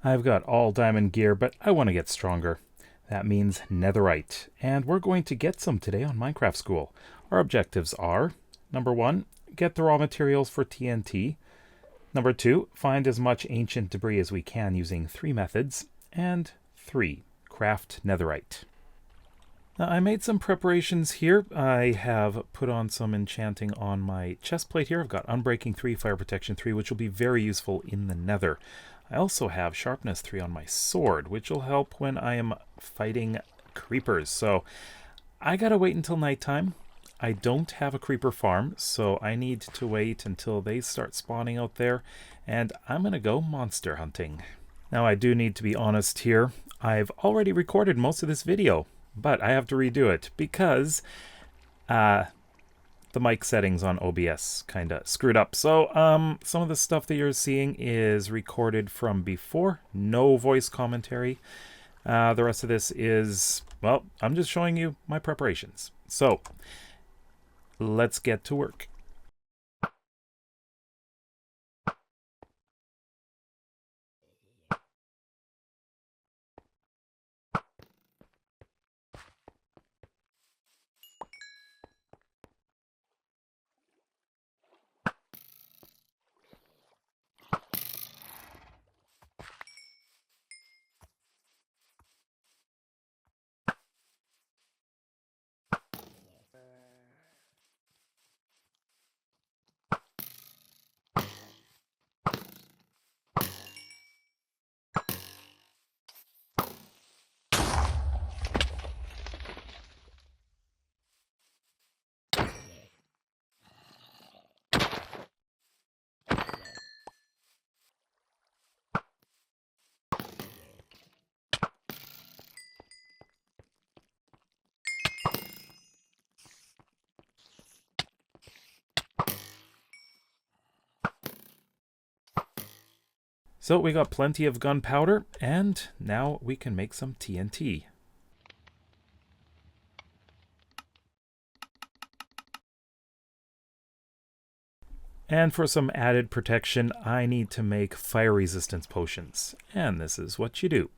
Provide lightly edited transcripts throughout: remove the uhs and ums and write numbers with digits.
I've got all diamond gear, but I want to get stronger. That means netherite, and we're going to get some today on Minecraft School. Our objectives are, number 1, get the raw materials for TNT. Number 2, find as much ancient debris as we can using 3 methods. And 3, craft netherite. Now, I made some preparations here. I have put on some enchanting on my chest plate here. I've got Unbreaking 3, Fire Protection 3, which will be very useful in the nether. I also have Sharpness 3 on my sword, which will help when I am fighting creepers. So I gotta wait until nighttime. I don't have a creeper farm, so I need to wait until they start spawning out there, and I'm gonna go monster hunting. Now, I do need to be honest here. I've already recorded most of this video, but I have to redo it because the mic settings on OBS kind of screwed up. So some of the stuff that you're seeing is recorded from before, no voice commentary. The rest of this is, well, I'm just showing you my preparations. So let's get to work. So we got plenty of gunpowder, and now we can make some TNT. And for some added protection, I need to make fire resistance potions. And this is what you do.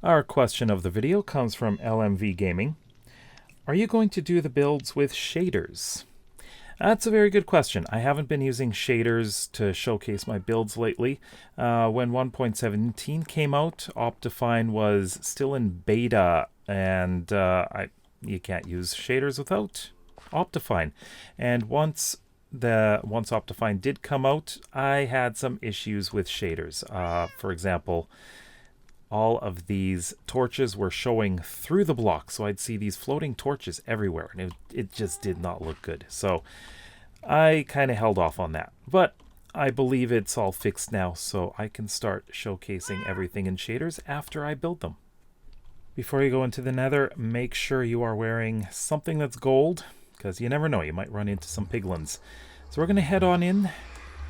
Our question of the video comes from LMV Gaming. Are you going to do the builds with shaders? That's a very good question. I haven't been using shaders to showcase my builds lately. When 1.17 came out, Optifine was still in beta, and you can't use shaders without Optifine. And once Optifine did come out, I had some issues with shaders. For example, all of these torches were showing through the block, so I'd see these floating torches everywhere, and it just did not look good. So I kind of held off on that, but I believe it's all fixed now, so I can start showcasing everything in shaders after I build them. Before you go into the nether, make sure you are wearing something that's gold, because you never know, you might run into some piglins. So we're going to head on in,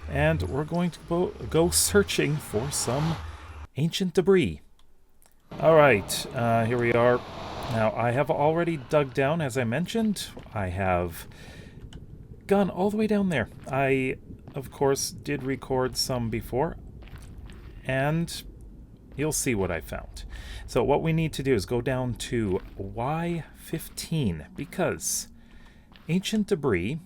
and we're going to go searching for some ancient debris. Alright, here we are. Now, I have already dug down, as I mentioned. I have gone all the way down there. I, of course, did record some before, and you'll see what I found. So what we need to do is go down to Y15, because ancient debris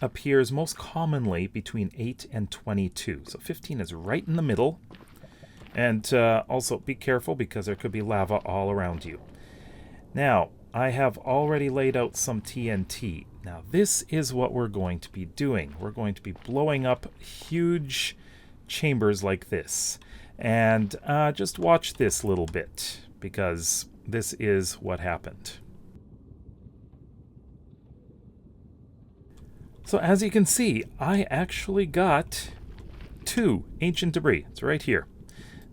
appears most commonly between 8 and 22. So 15 is right in the middle. And also be careful because there could be lava all around you. Now, I have already laid out some TNT. Now, this is what we're going to be doing. We're going to be blowing up huge chambers like this. And just watch this little bit, because this is what happened. So as you can see, I actually got 2 ancient debris. It's right here.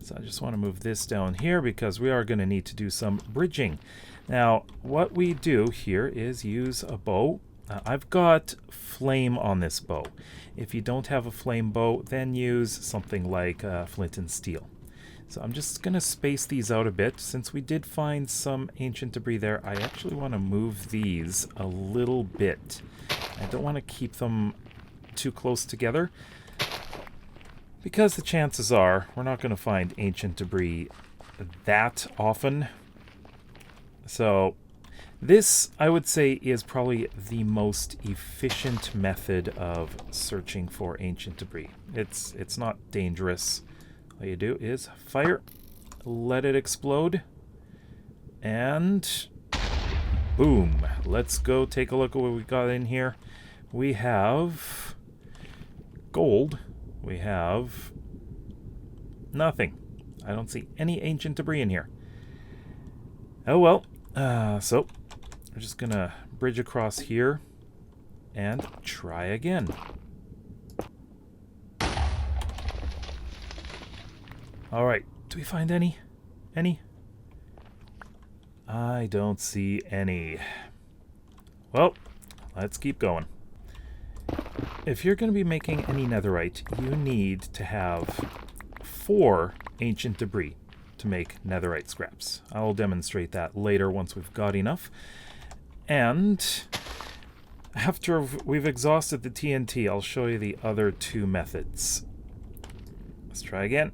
So I just want to move this down here because we are going to need to do some bridging. Now, what we do here is use a bow. I've got flame on this bow. If you don't have a flame bow, then use something like flint and steel. So I'm just going to space these out a bit. Since we did find some ancient debris there, I actually want to move these a little bit. I don't want to keep them too close together, because the chances are we're not going to find ancient debris that often. So this, I would say, is probably the most efficient method of searching for ancient debris. It's not dangerous. All you do is fire, let it explode, and boom. Let's go take a look at what we got in here. We have gold. We have nothing. I don't see any ancient debris in here. Oh well. So we're just gonna bridge across here and try again. All right. Do we find any? Any? I don't see any. Well, let's keep going. If you're going to be making any netherite, you need to have 4 ancient debris to make netherite scraps. I'll demonstrate that later once we've got enough. And after we've exhausted the TNT, I'll show you the other 2 methods. Let's try again.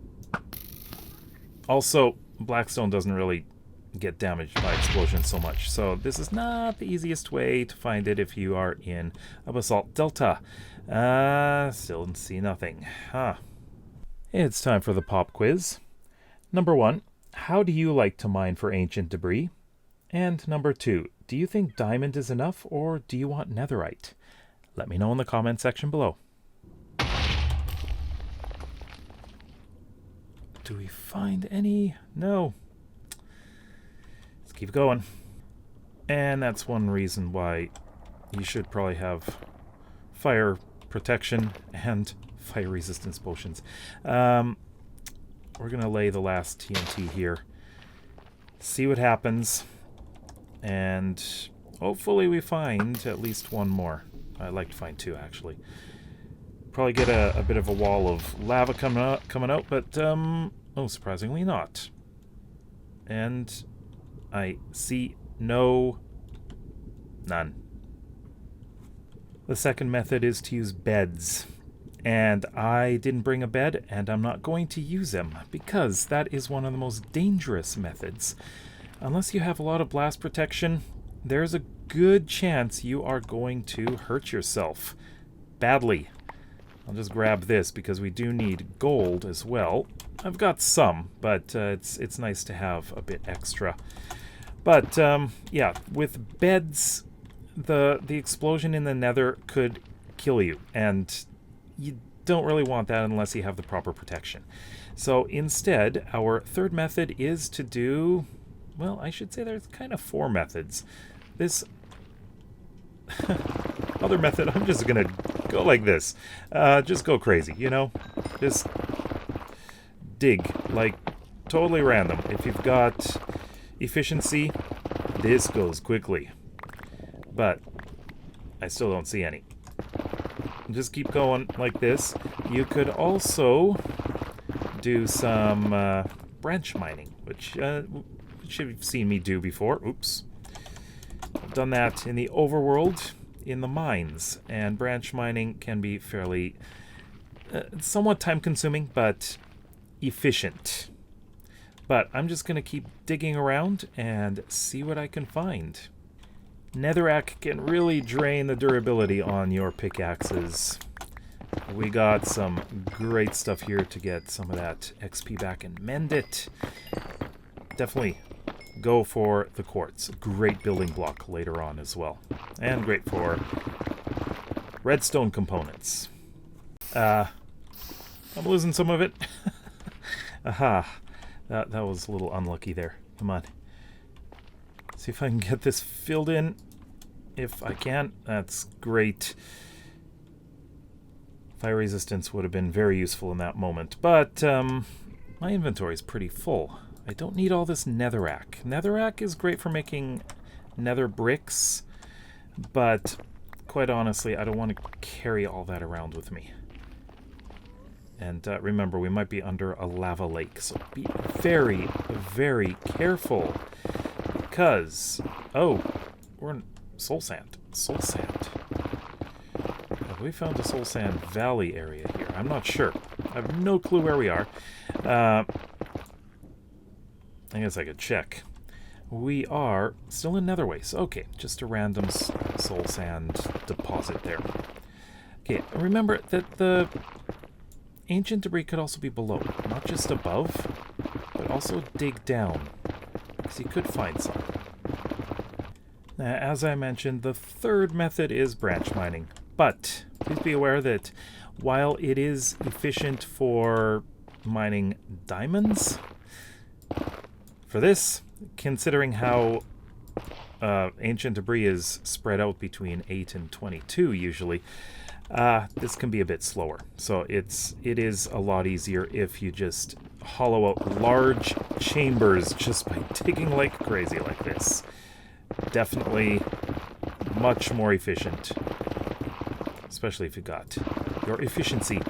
Also, blackstone doesn't really get damaged by explosions so much, so this is not the easiest way to find it if you are in a basalt delta. Still see nothing. It's time for the pop quiz. Number 1, how do you like to mine for ancient debris? And number 2, do you think diamond is enough, or do you want netherite? Let me know in the comment section below. Do we find any? No. Let's keep going. And that's one reason why you should probably have fire protection and fire resistance potions. We're going to lay the last TNT here. See what happens. And hopefully we find at least one more. I'd like to find 2, actually. Probably get a bit of a wall of lava coming out, but oh, surprisingly not. And I see none. The second method is to use beds. And I didn't bring a bed, and I'm not going to use them, because that is one of the most dangerous methods. Unless you have a lot of blast protection, there's a good chance you are going to hurt yourself badly. I'll just grab this because we do need gold as well. I've got some, but it's nice to have a bit extra. But yeah, with beds, the explosion in the nether could kill you, and you don't really want that unless you have the proper protection. So instead, our third method is to do, well, I should say there's kind of 4 methods. This other method, I'm just gonna go like this. Just go crazy, you know? Just dig, like totally random. If you've got efficiency, this goes quickly. But I still don't see any. Just keep going like this. You could also do some branch mining, which you've seen me do before. Oops. I've done that in the overworld, in the mines, and branch mining can be fairly somewhat time-consuming, but efficient. But I'm just going to keep digging around and see what I can find. Netherrack can really drain the durability on your pickaxes. We got some great stuff here to get some of that XP back and mend it. Definitely go for the quartz. Great building block later on as well. And great for redstone components. I'm losing some of it. Aha. That was a little unlucky there. Come on. See if I can get this filled in. If I can, that's great. Fire resistance would have been very useful in that moment. But My inventory is pretty full. I don't need all this netherrack. Netherrack is great for making nether bricks, but quite honestly, I don't want to carry all that around with me. And remember, we might be under a lava lake, so be very, very careful. Because, oh, we're in soul sand. Soul sand. Have we found a soul sand valley area here? I'm not sure. I have no clue where we are. I guess I could check. We are still in Netherways. Okay, just a random soul sand deposit there. Okay, remember that the ancient debris could also be below, not just above, but also dig down, because you could find some. Now, as I mentioned, the third method is branch mining, but please be aware that while it is efficient for mining diamonds, for this, considering how ancient debris is spread out between 8 and 22 usually, this can be a bit slower. So it is a lot easier if you just hollow out large chambers just by digging like crazy like this. Definitely much more efficient, especially if you got your efficiency.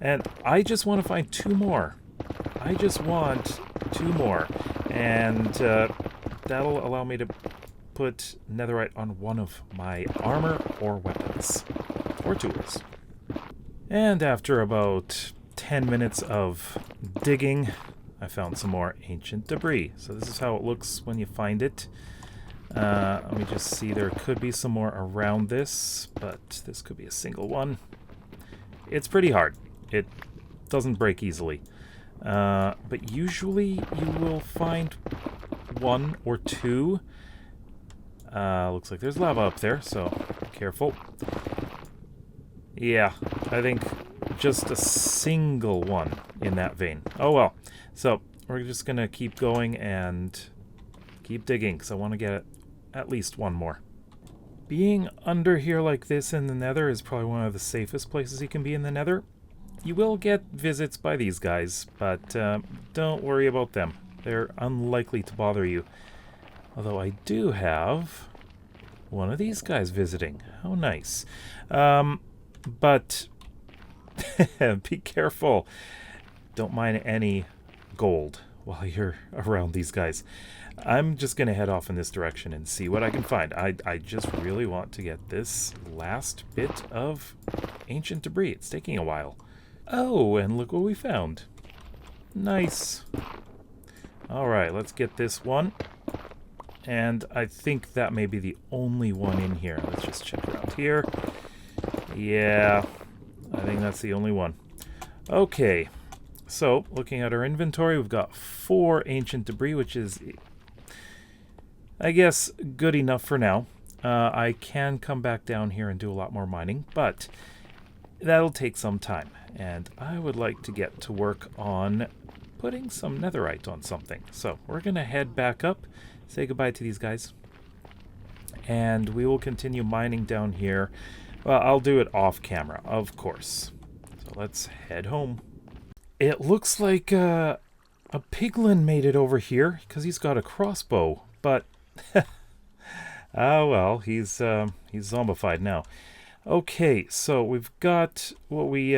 And I just want to find 2 more. I just want 2 more. And that'll allow me to put netherite on one of my armor or weapons. Or tools. And after about 10 minutes of digging, I found some more ancient debris. So this is how it looks when you find it. Let me just see, there could be some more around this, but this could be a single one. It's pretty hard. It doesn't break easily. But usually you will find 1 or 2. Looks like there's lava up there, so careful. Yeah, I think just a single one in that vein. Oh well. So we're just going to keep going and keep digging, because I want to get at least 1 more. Being under here like this in the nether is probably one of the safest places you can be in the nether. You will get visits by these guys, but don't worry about them. They're unlikely to bother you. Although I do have one of these guys visiting. How nice. But be careful. Don't mine any gold while you're around these guys. I'm just going to head off in this direction and see what I can find. I just really want to get this last bit of ancient debris. It's taking a while. Oh, and look what we found. Nice. Alright, let's get this one. And I think that may be the only one in here. Let's just check around here. Yeah, I think that's the only one. Okay, so looking at our inventory, we've got 4 ancient debris, which is, I guess, good enough for now. I can come back down here and do a lot more mining, but that'll take some time. And I would like to get to work on putting some netherite on something. So we're going to head back up, say goodbye to these guys, and we will continue mining down here. Well, I'll do it off camera, of course. So let's head home. It looks like a piglin made it over here because he's got a crossbow, but well, he's zombified now. Okay, so we've got what we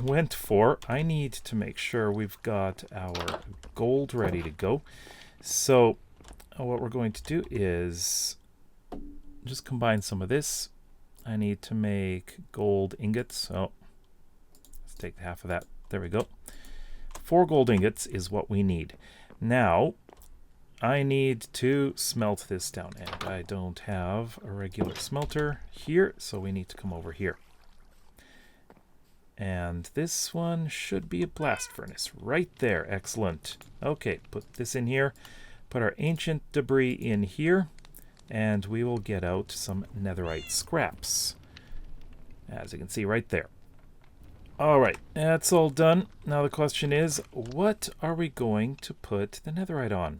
went for. I need to make sure we've got our gold ready to go. So what we're going to do is just combine some of this. I need to make gold ingots. So let's take half of that. There we go. 4 gold ingots is what we need. Now, I need to smelt this down, and I don't have a regular smelter here, so we need to come over here. And this one should be a blast furnace right there. Excellent. Okay, put this in here. Put our ancient debris in here, and we will get out some netherite scraps. As you can see right there. Alright, that's all done. Now the question is, what are we going to put the netherite on?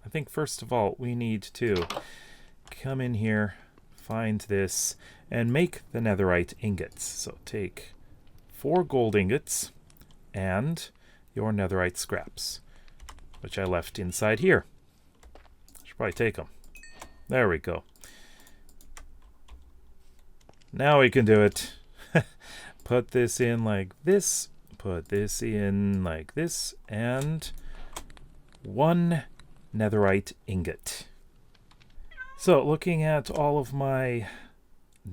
I think first of all, we need to come in here, find this, and make the netherite ingots. So take 4 gold ingots, and your netherite scraps, which I left inside here. Should probably take them. There we go. Now we can do it. Put this in like this, put this in like this, and 1 netherite ingot. So looking at all of my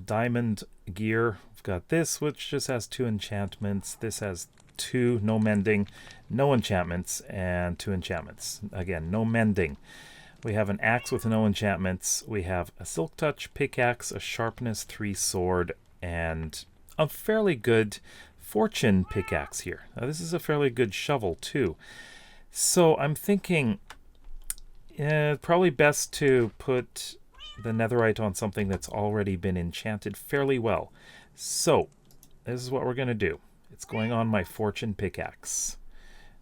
diamond gear, I've got this, which just has 2 enchantments. This has 2, no mending, no enchantments, and 2 enchantments. Again, no mending. We have an axe with no enchantments. We have a silk touch pickaxe, a sharpness 3 sword, and a fairly good fortune pickaxe here. Now, this is a fairly good shovel too. So I'm thinking probably best to put the netherite on something that's already been enchanted fairly well. So this is what we're going to do. It's going on my fortune pickaxe.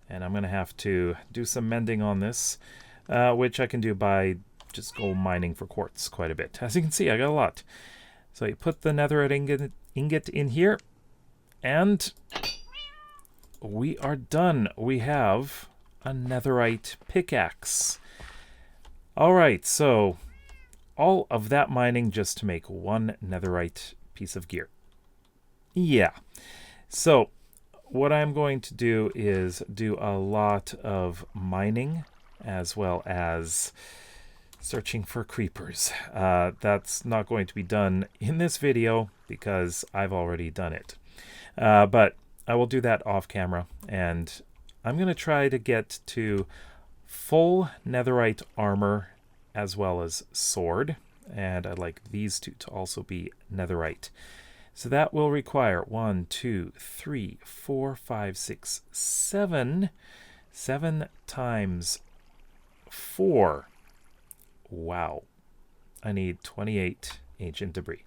And I'm going to have to do some mending on this. Which I can do by just go mining for quartz quite a bit. As you can see, I got a lot. So you put the netherite ingot in here, and we are done. We have a netherite pickaxe. All right, so all of that mining just to make 1 netherite piece of gear. Yeah. So what I'm going to do is do a lot of mining, as well as searching for creepers. That's not going to be done in this video because I've already done it. But I will do that off camera, and I'm going to try to get to full netherite armor as well as sword, and I'd like these 2 to also be netherite. So that will require 1, 2, 3, 4, 5, 6, 7. 7 times 4. Wow. I need 28 ancient debris.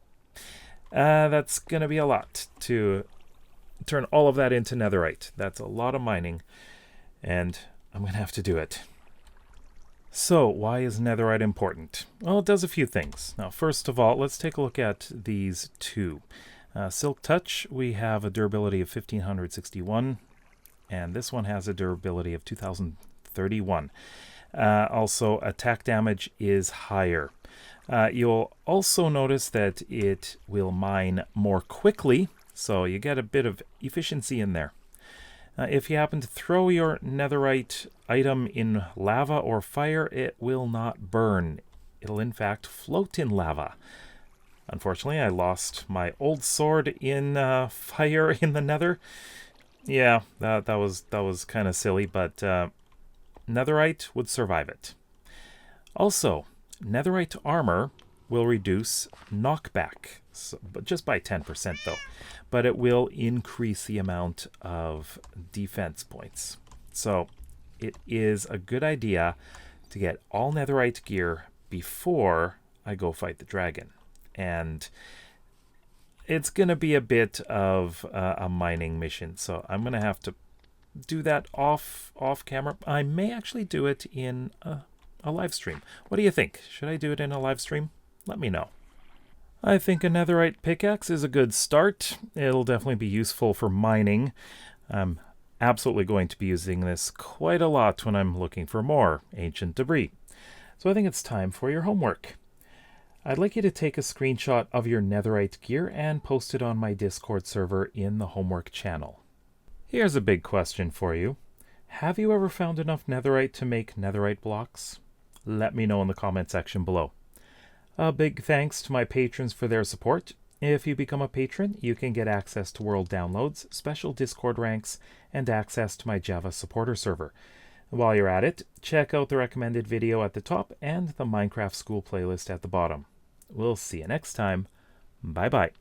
That's going to be a lot to turn all of that into netherite. That's a lot of mining, and I'm going to have to do it. So why is netherite important? Well, it does a few things. Now, first of all, let's take a look at these 2. Silk Touch, we have a durability of 1561, and this one has a durability of 2031. Also, attack damage is higher. You'll also notice that it will mine more quickly, so you get a bit of efficiency in there. If you happen to throw your netherite item in lava or fire, it will not burn. It'll in fact float in lava. Unfortunately, I lost my old sword in fire in the nether. Yeah, that was kind of silly, but netherite would survive it. Also, netherite armor will reduce knockback, but just by 10% though. But it will increase the amount of defense points. So it is a good idea to get all netherite gear before I go fight the dragon. And it's going to be a bit of a mining mission, so I'm going to have to do that off camera. I may actually do it in a live stream. What do you think? Should I do it in a live stream? Let me know. I think a netherite pickaxe is a good start. It'll definitely be useful for mining. I'm absolutely going to be using this quite a lot when I'm looking for more ancient debris. So I think it's time for your homework. I'd like you to take a screenshot of your netherite gear and post it on my Discord server in the homework channel. Here's a big question for you. Have you ever found enough netherite to make netherite blocks? Let me know in the comment section below. A big thanks to my patrons for their support. If you become a patron, you can get access to world downloads, special Discord ranks, and access to my Java supporter server. While you're at it, check out the recommended video at the top and the Minecraft School playlist at the bottom. We'll see you next time. Bye-bye.